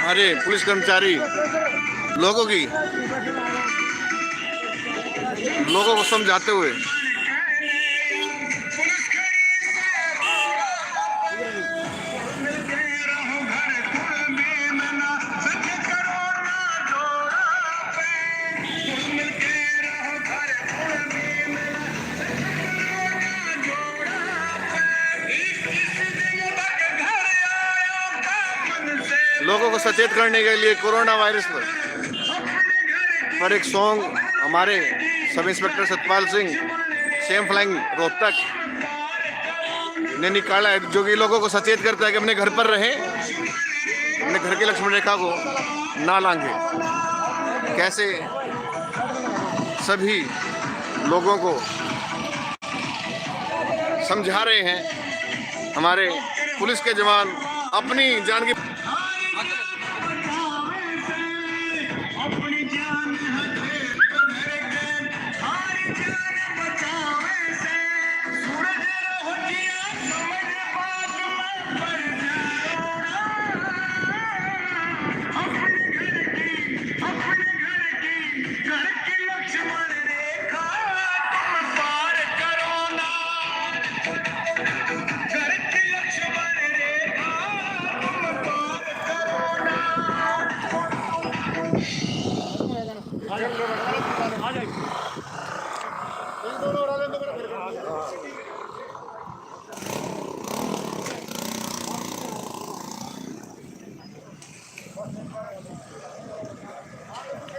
हमारे पुलिस कर्मचारी लोगों को समझाते हुए लोगों को सचेत करने के लिए कोरोना वायरस पर एक सॉन्ग हमारे sub inspector Satpal Singh same flying Rohtak ने निकाला है, जो कि लोगों को सचेत करता है कि अपने घर पर रहें, अपने घर की लक्ष्मण रेखा को ना लांघें। कैसे सभी लोगों को समझा रहे हैं हमारे पुलिस के जवान अपनी जान की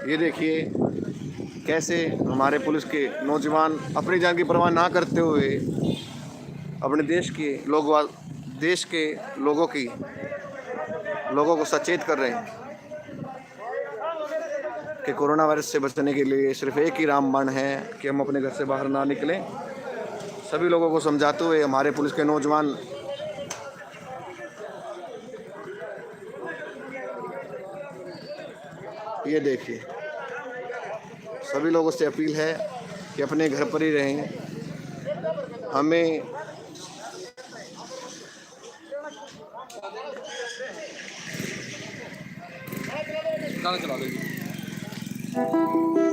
ये देखिए कैसे हमारे पुलिस के नौजवान अपनी जान की परवाह ना करते हुए अपने देश के लोगों को सचेत कर रहे हैं कि कोरोना वायरस से बचने के लिए सिर्फ एक ही रामबाण है कि हम अपने घर से बाहर ना निकलें। सभी लोगों को समझाते हुए हमारे पुलिस के नौजवान ये देखिए, सभी लोगों से अपील है कि अपने घर पर ही रहें। हमें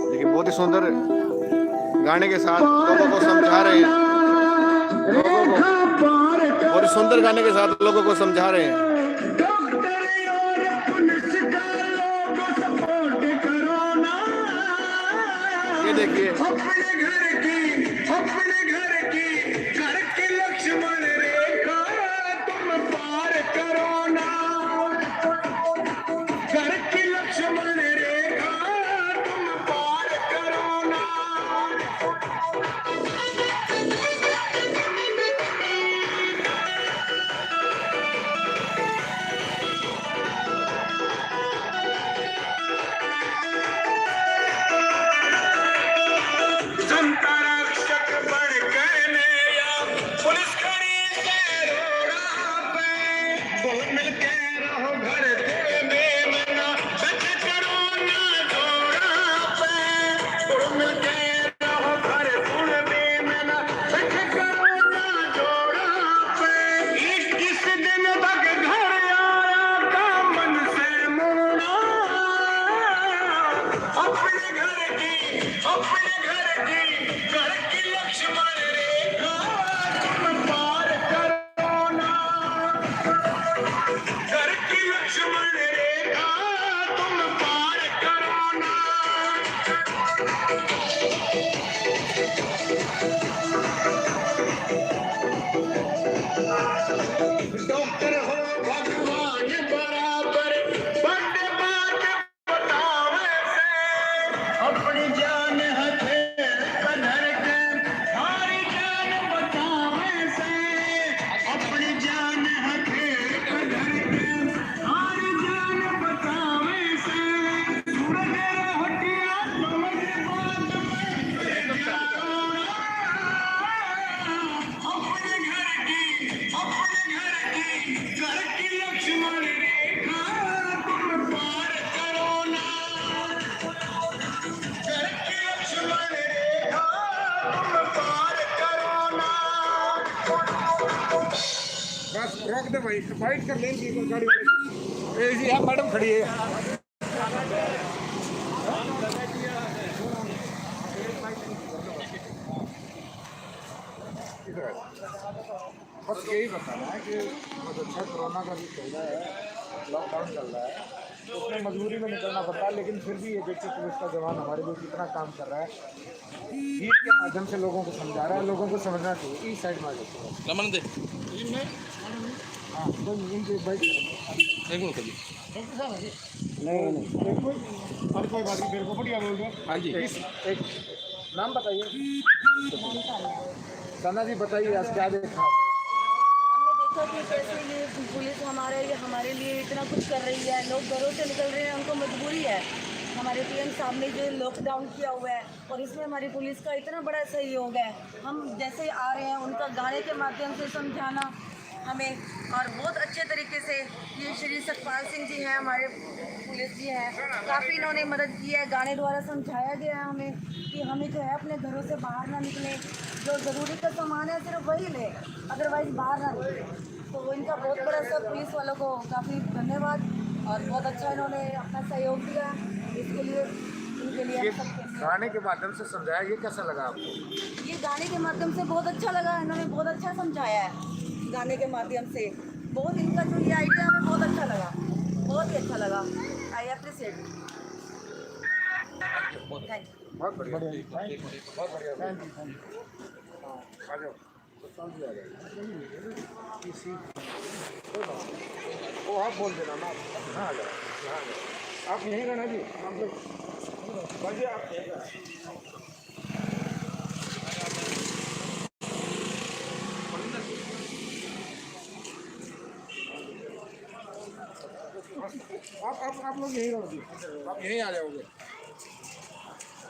देखिए बहुत ही सुंदर गाने के साथ लोगों को समझा रहे हैं, बहुत ही सुंदर गाने के साथ लोगों को समझा रहे हैं। ये देखिए अपने घर की लक्ष्मण रेखा तुम पार करो ना, घर की लक्ष्मण रेखा तुम पार करो ना। डॉक्टर हो भगवान बराबर, बड़े बात बतावे से अपनी जान हथेर पर धर के सारी जान बचावे से, अपनी जान हथेर पर धर के सारी जान बचावे से। सूरज हटिया समझ बात में घर की लक्ष्मण रेखा तुम पार करो ना, घर की लक्ष्मण रेखा तुम पार करो ना। बस रोक दे भाई, फाइट कर लेंगे गाड़ी वाले। ये मैडम खड़ी है। बस यही बताना है कि बहुत अच्छा कोरोना का भी चल रहा है, लॉकडाउन चल रहा है, उसमें मजबूरी में निकलना पड़ता है, लेकिन फिर भी ये देखिए पुलिस का जवान हमारे लिए कितना काम कर रहा है, गीत के माध्यम से लोगों को समझा रहा है। लोगों को समझना चाहिए। इस साइड में आ जाते हैं। रमन दे हाँ तो इनके बाइक एक मिनट जी। नहीं और कोई बात नहीं, फिर को बढ़िया बोल दो। हाँ जी। एक नाम बताइए। सना जी बताइए आज क्या देखा? हमने देखा कि कैसे ये पुलिस हमारे लिए इतना कुछ कर रही है। लोग घरों से निकल रहे हैं, उनको मजबूरी है। हमारे पीएम साहब ने जो लॉकडाउन किया हुआ है और इसमें हमारी पुलिस का इतना बड़ा सहयोग है। हम जैसे आ रहे हैं उनका गाने के माध्यम से समझाना हमें, और बहुत अच्छे तरीके से ये श्री सतपाल सिंह जी हैं, हमारे पुलिस जी हैं, काफ़ी इन्होंने मदद की है। गाने द्वारा समझाया गया है हमें कि हमें जो है अपने घरों से बाहर ना निकले, जो ज़रूरी का सामान है सिर्फ वही ले, अदरवाइज़ बाहर ना निकले। तो इनका बहुत बड़ा सब पुलिस वालों को काफ़ी धन्यवाद, और बहुत अच्छा इन्होंने अपना सहयोग दिया इसके लिए। इनके लिए ये हम सबके गाने के माध्यम से समझाया, ये कैसा लगा आपको? ये गाने के माध्यम से बहुत अच्छा लगा। इन्होंने बहुत अच्छा समझाया है गाने के माध्यम से। बहुत इनका जो ये आइडिया हमें बहुत अच्छा लगा, बहुत ही अच्छा लगा। I appreciate. Thank you. बहुत बढ़िया, बहुत बढ़िया, थैंक यू। आ जाओ, समझ आ जाएगा। वो आप बोल देना ना। हाँ आ जाओ, हाँ आप यहीं रहना जी। आप लोग बाजी आप यहीं रहना। आप लोग यहीं रहो जी, आप यहीं आ जाओगे।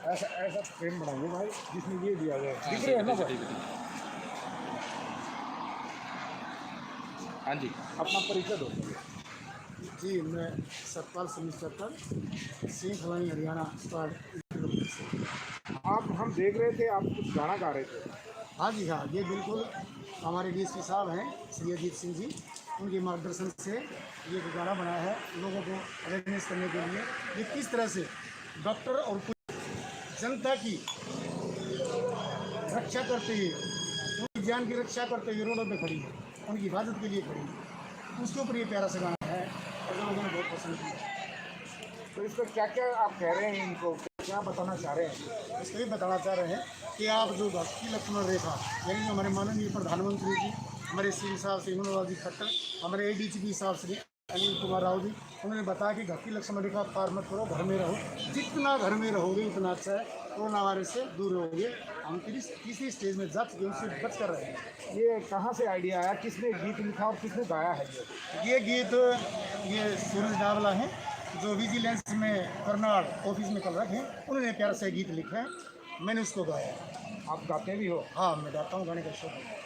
ऐसा ऐसा फ्रेम बनाएंगे भाई जिसमें ये दिया गया है। दिख रहे हैं ना भाई? हाँ जी। अपना परिचय दो। जी, मैं सतपाल सिंह इंस्ट्रक्टर, सिंह फलानी हरियाणा स्क्वाड। आप हम देख रहे थे आप कुछ गाना गा रहे थे। हाँ जी हाँ, ये बिल्कुल हमारे डीएसपी साहब हैं श्री अजीत सिंह जी, उनके मार्गदर्शन से ये जो गाना बनाया है लोगों को अवेयरनेस करने के लिए। ये किस तरह से डॉक्टर और जनता की रक्षा करते हुए, उनकी जान की रक्षा करते हुए रोडों पे खड़ी है, उनकी हिफाजत के लिए खड़ी है, उसके ऊपर ये प्यारा सा गाना है और लोगों ने बहुत पसंद किया। तो इसको क्या क्या आप कह रहे हैं, इनको क्या बताना चाह रहे हैं? इसको ये बताना चाह रहे हैं कि आप जो भक्ति लक्ष्मण रेखा, यानी हमारे माननीय प्रधानमंत्री जी, हमारे सिंह साहब श्री मनोहर जी खट्टर, हमारे एडीजीपी साहब श्री अनिल कुमार राव जी, उन्होंने बताया कि घाटी लक्ष्मण रेखा पार मत करो, घर में रहो। जितना घर में रहोगे उतना अच्छा है, कोरोना वायरस से दूर रहोगे। हम तीसरी स्टेज में जा चुके हैं, उससे बच कर रहे हैं। ये कहाँ से आइडिया आया, किसने गीत लिखा और किसने गाया है? ये गीत ये सूरज डावला हैं जो विजिलेंस में करनाल ऑफिस में कल रखे, उन्होंने प्यारा सा गीत लिखा है, मैंने उसको गाया है। आप गाते भी हो? हाँ, मैं गाता हूँ, गाने का शौक है,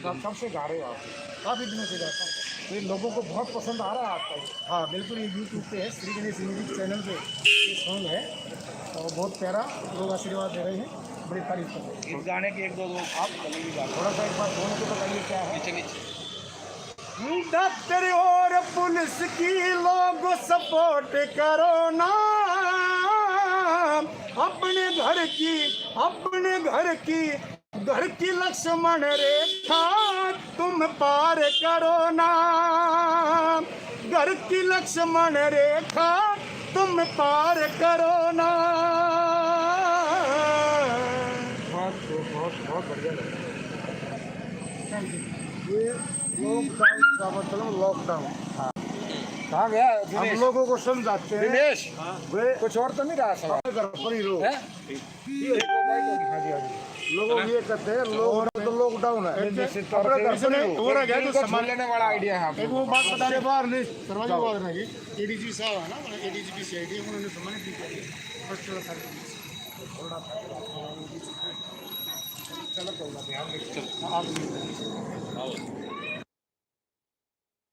कब से गा रहे हो आप? काफ़ी दिनों से गाता हूँ। तो ये लोगों को बहुत पसंद आ रहा है आपका? हाँ बिल्कुल, ये यूट्यूब पे है, श्री गणेश म्यूजिक चैनल पे ये सॉन्ग है और बहुत प्यारा, लोग आशीर्वाद दे रहे हैं, बड़ी तारीफ कर रहे हैं। इस गाने के एक दो आप चलेंगे गा थोड़ा सा एक बार बोल के बताइए क्या है। नीचे नीचे। डॉक्टर और पुलिस की लोग सपोर्ट करो ना, अपने घर की लक्ष्मण रेखा तुम पार करो ना, घर की लक्ष्मण रेखा तुम पार करो ना। बहुत बढ़िया लगा। ये लॉकडाउन का मतलब लॉकडाउन। हाँ, कहाँ गया हम लोगों को समझाते हैं। दिनेश वे कुछ और तो नहीं रहा सवाल। घर पर ही रहो। लोग ये कहते हैं लॉकडाउन है, जैसे संभाल लेने वाला आइडिया है। एक वो बात बता रहे बाहर नहीं दरवाजे बात रहेगी। एडीजी साहब है ना, एडीजीपी सीआईडी, उन्होंने सम्मानित भी किया फर्स्ट क्लास सर्विस। चलो ध्यान आप